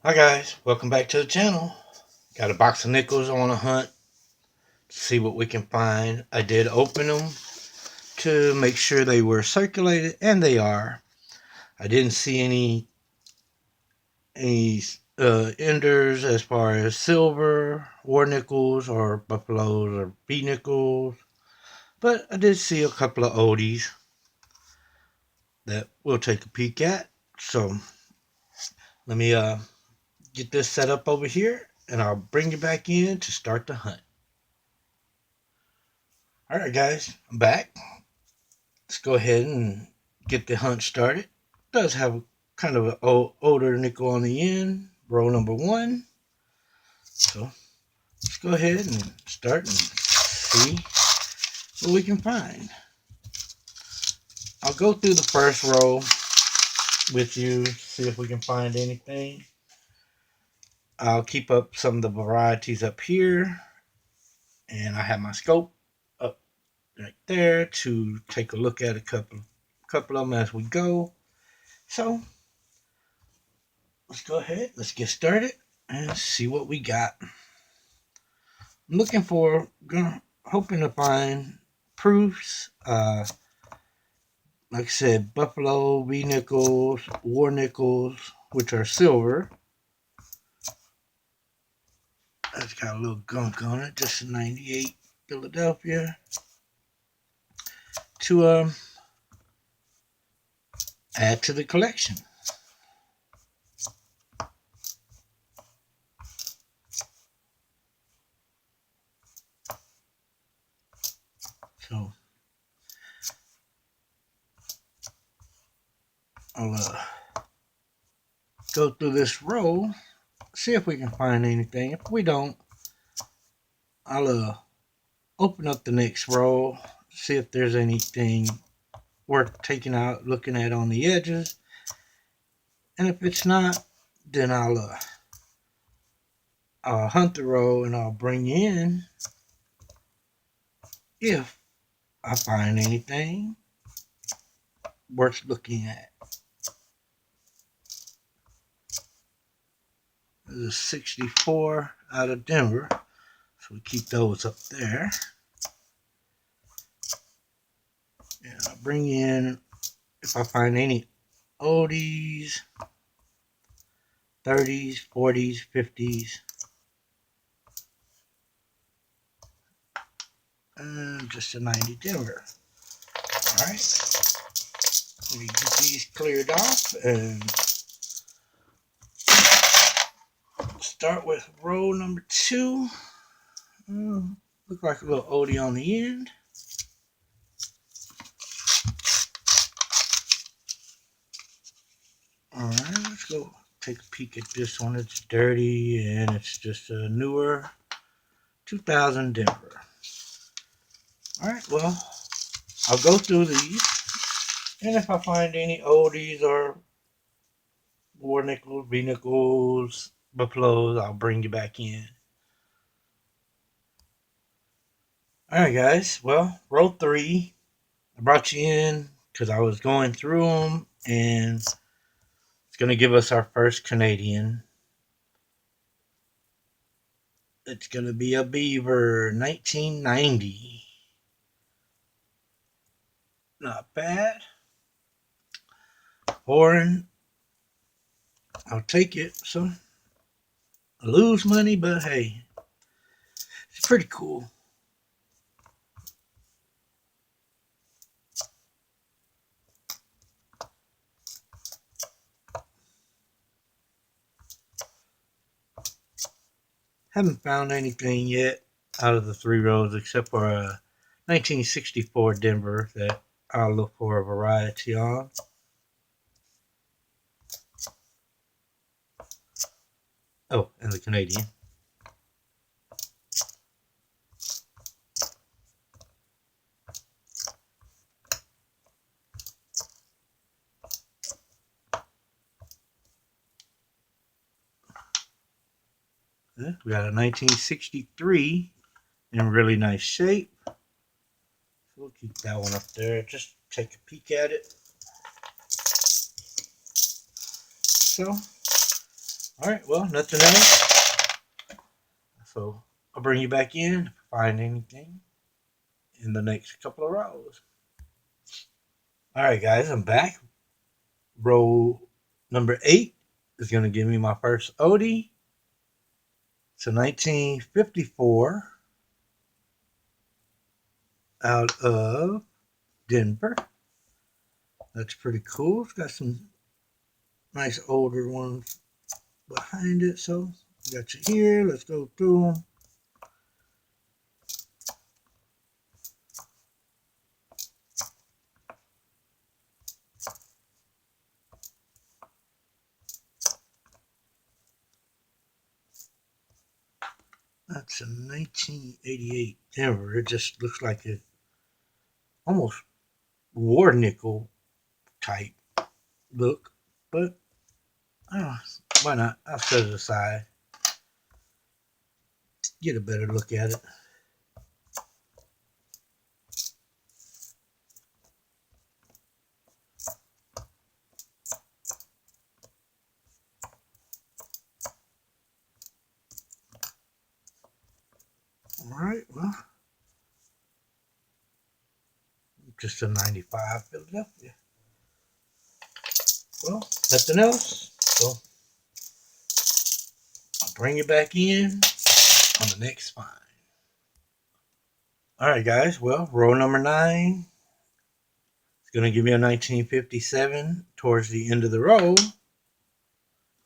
Hi guys, welcome back to the channel. Got a box of nickels on a hunt to see what we can find. I did open them to make sure they were circulated, and they are. I didn't see any enders as far as silver, war nickels, or buffaloes, or B nickels, but I did see a couple of oldies that we'll take a peek at. So let me get this set up over here, and I'll bring you back in to start the hunt. All right, guys, I'm back. Let's go ahead and get the hunt started. It does have kind of an older nickel on the end, row number one. So let's go ahead and start and see what we can find. I'll go through the first row with you, see if we can find anything. I'll keep up some of the varieties up here, and I have my scope up right there to take a look at a couple of them as we go. So let's go ahead, let's get started and see what we got. I'm looking for, hoping to find proofs. Like I said, buffalo, V nickels, war nickels, which are silver. That's got a little gunk on it, just a 98 Philadelphia. To add to the collection. So I'll go through this row, see if we can find anything. If we don't, I'll open up the next row, see if there's anything worth taking out, looking at on the edges. And if it's not, then I'll hunt the row and I'll bring in if I find anything worth looking at. This is 64 out of Denver, so we keep those up there. And I'll bring in if I find any oldies, 30s, 40s, 50s, and just a 90 Denver. All right, let me get these cleared off and start with row number two. Look like a little oldie on the end. Alright, let's go take a peek at this one. It's dirty and it's just a newer 2000 Denver. Alright, well, I'll go through these, and if I find any oldies or war nickels, V nickels, buffaloes, I'll bring you back in. Alright guys, well, row three, I brought you in because I was going through them, and it's going to give us our first Canadian. It's going to be a Beaver 1990. Not bad. Foreign. I'll take it. So I lose money, but hey, it's pretty cool. Haven't found anything yet out of the three rows except for a 1964 Denver that I'll look for a variety on. Oh, and the Canadian. We got a 1963 in really nice shape. So we'll keep that one up there. Just take a peek at it. So All right, well, nothing else. So I'll bring you back in if I find anything in the next couple of rows. All right, guys, I'm back. Row number 8 is going to give me my first oldie. It's a 1954 out of Denver. That's pretty cool. It's got some nice older ones behind it. So got you here. Let's go through them. That's a 1988 Denver. It just looks like it almost war nickel type look, but why not? I'll set it aside. Get a better look at it. All right, well, just a 95 Philadelphia. Well, nothing else. So I'll bring you back in on the next find. All right, guys. Well, row number 9 is going to give me a 1957 towards the end of the row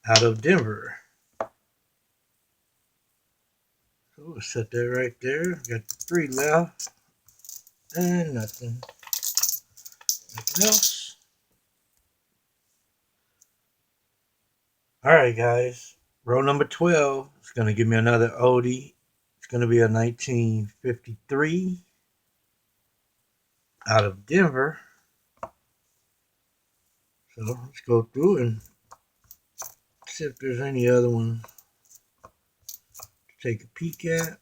out of Denver. So we'll set that right there. Got 3 left and nothing else. All right, guys. Row number 12 is going to give me another oldie. It's going to be a 1953 out of Denver. So let's go through and see if there's any other ones to take a peek at.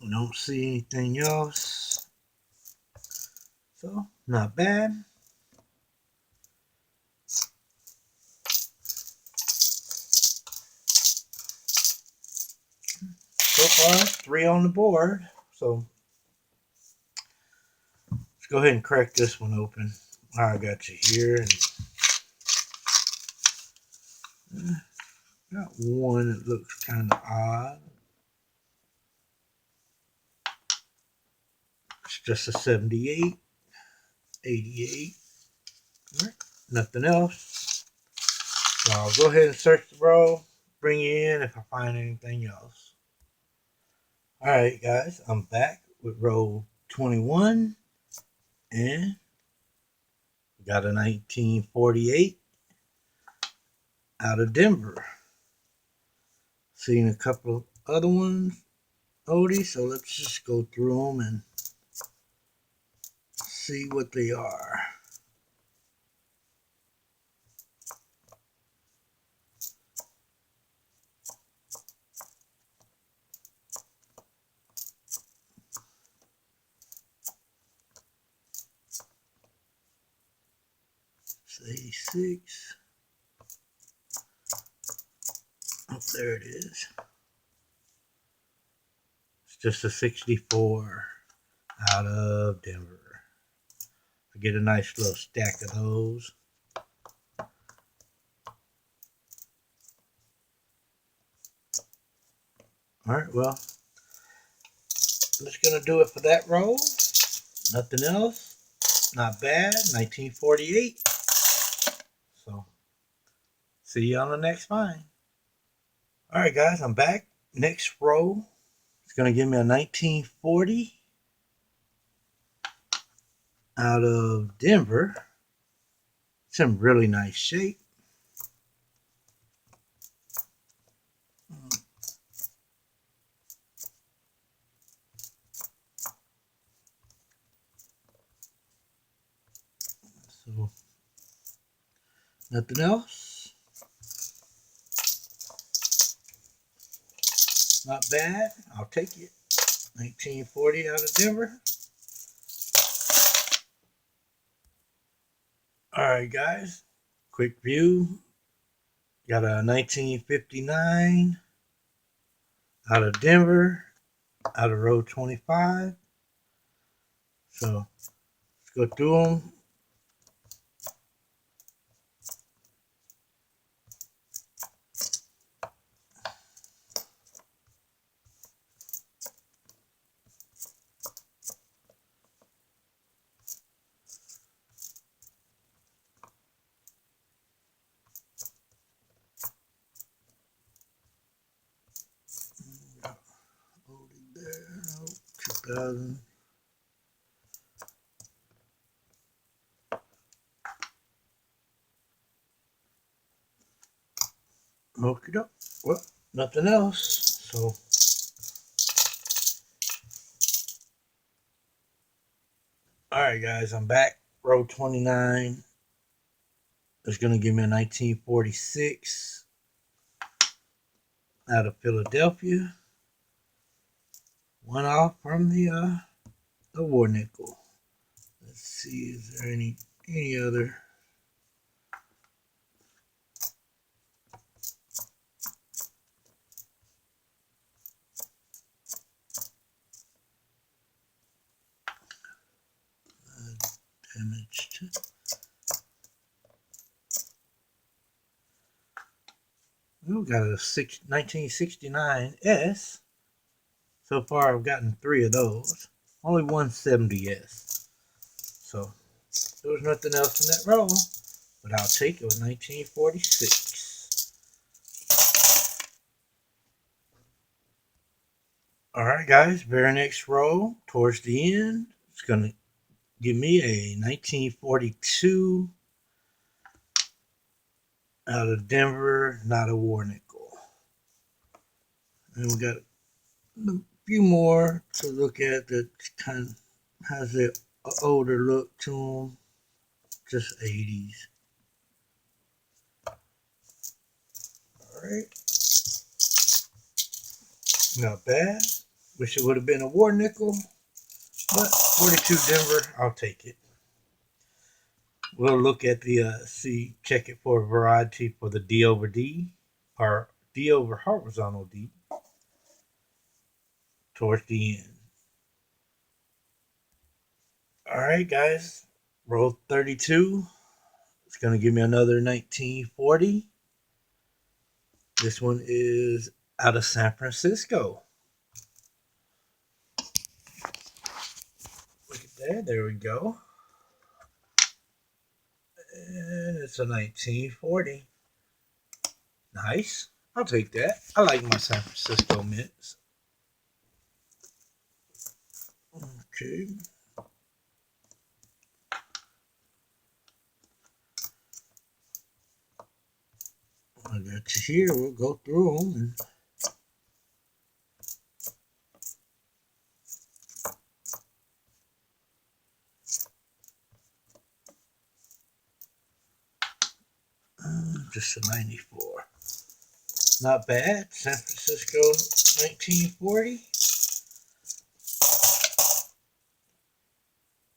I don't see anything else. So, not bad. So far, 3 on the board. So, let's go ahead and crack this one open. I got you here. And got one that looks kind of odd. It's just a 78, 88. All right, nothing else. So I'll go ahead and search the row, bring you in if I find anything else. All right, guys, I'm back with row 21 and got a 1948 out of Denver. Seen a couple of other ones, oldies, so let's just go through them and see what they are. It's 86. Oh, there it is. It's just a 64 out of Denver. I get a nice little stack of those. All right, well, that's going to do it for that roll. Nothing else. Not bad. 1948. So, see you on the next find. All right, guys, I'm back. Next row is going to give me a 1940 out of Denver. It's in really nice shape. So, nothing else. Not bad. I'll take it. 1940 out of Denver. All right, guys. Quick view. Got a 1959 out of Denver, out of row 25. So let's go through them. Oldie there. Oh, 2000. Okie doke. Well, nothing else. So, all right, guys, I'm back. Row 29 is going to give me a 1946 out of Philadelphia. One off from the war nickel. Let's see, is there any other? Damaged. We've got a 1969 S. So far, I've gotten 3 of those. Only 170 S. So there was nothing else in that row, but I'll take it with 1946. All right, guys. Very next row, towards the end, it's gonna give me a 1942 out of Denver, not a war nickel. And we got a few more to look at that kind of has an older look to them, just 80s. All right, not bad. Wish it would have been a war nickel, but 42 Denver, I'll take it. We'll look at the check it for a variety for the D over D, or D over horizontal D, towards the end. All right, guys, row 32. It's going to give me another 1940. This one is out of San Francisco. Look at that. There we go. And it's a 1940. Nice. I'll take that. I like my San Francisco mints. Okay. I got you here. We'll go through them. Just a 94. Not bad. San Francisco 1940.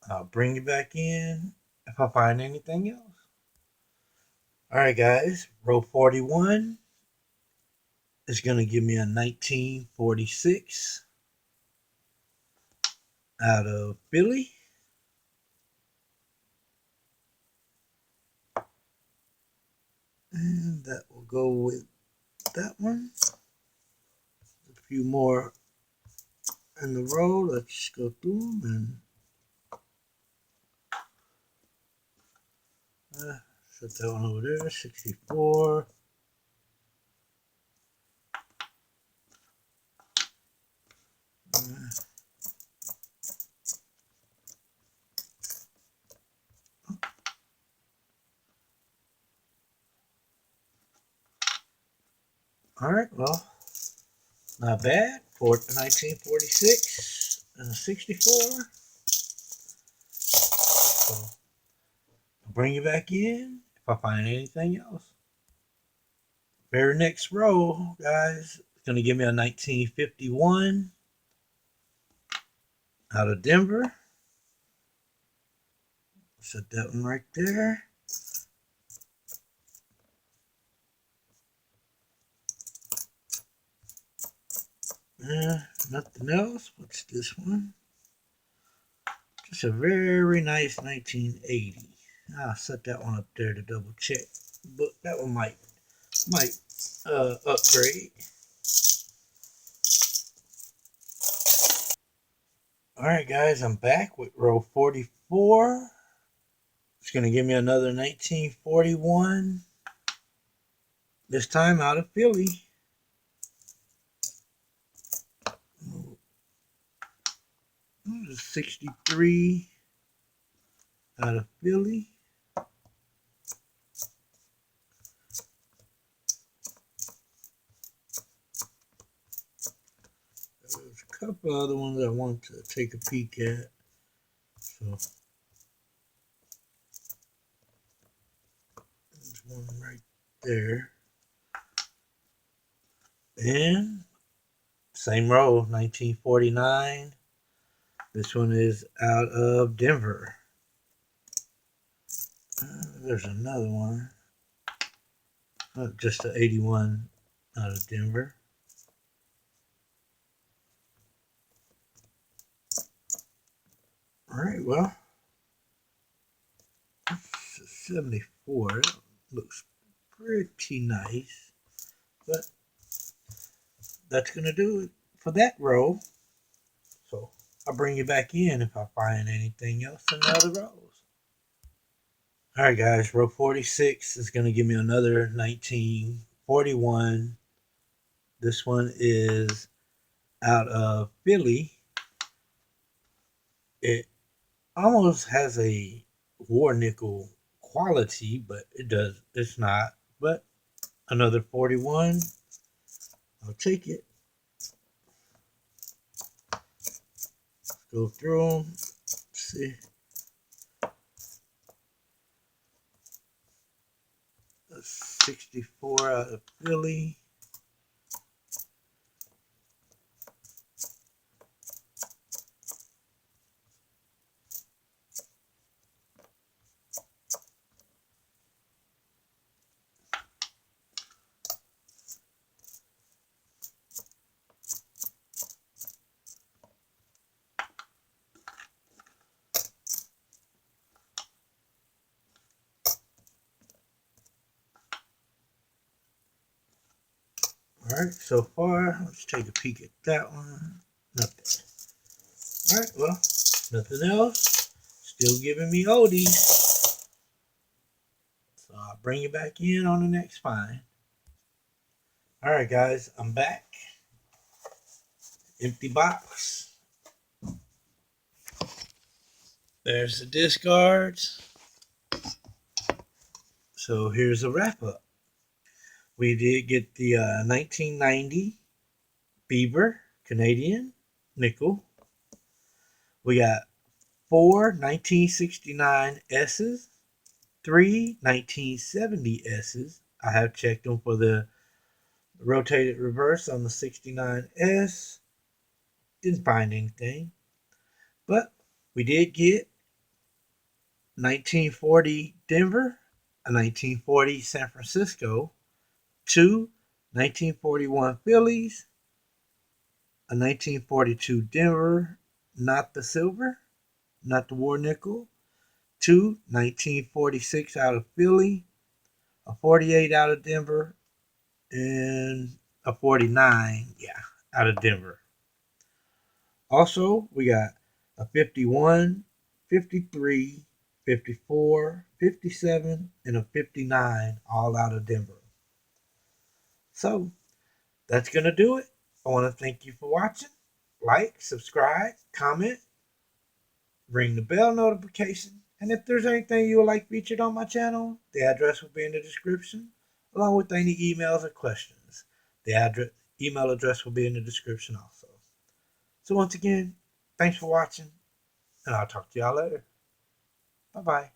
I'll bring you back in if I find anything else. All right, guys. Row 41 is going to give me a 1946 out of Philly. And that will go with that one. A few more in the row. Let's go through them and set that one over there. 64. All right, well, not bad for 1946 and a 64. So I'll bring you back in if I find anything else. Very next row, guys, Going to give me a 1951 out of Denver. Set that one right there. Nothing else. What's this one? Just a very nice 1980. I'll set that one up there to double check. But that one might upgrade. Alright guys, I'm back with row 44. It's going to give me another 1941. This time out of Philly. 63 out of Philly. There's a couple other ones I want to take a peek at. So there's one right there. And same row, 1949. This one is out of Denver. There's another one. Just an 81 out of Denver. Alright, well, 74. That looks pretty nice. But that's going to do it for that row. So I'll bring you back in if I find anything else in the other rows. Alright guys, row 46 is going to give me another 1941. This one is out of Philly. It almost has a war nickel quality, but it's not. But another 41. I'll take it. Let's go through them. Let's see. A 64 out of Philly. Alright, so far, let's take a peek at that one. Nothing. Alright, well, nothing else. Still giving me oldies. So I'll bring you back in on the next find. Alright guys, I'm back. Empty box. There's the discards. So here's a wrap up. We did get the 1990 Beaver Canadian nickel. We got 4 1969 S's, 3 1970 S's. I have checked them for the rotated reverse on the 69S. Didn't find anything. But we did get 1940 Denver, a 1940 San Francisco, 2 1941 Phillies, a 1942 Denver, not the silver, not the war nickel, 2 1946 out of Philly, a 48 out of Denver, and a 49, out of Denver. Also, we got a 51, 53, 54, 57, and a 59, all out of Denver. So, that's going to do it. I want to thank you for watching. Like, subscribe, comment, ring the bell notification. And if there's anything you would like featured on my channel, the address will be in the description, along with any emails or questions. The email address will be in the description also. So once again, thanks for watching, and I'll talk to y'all later. Bye-bye.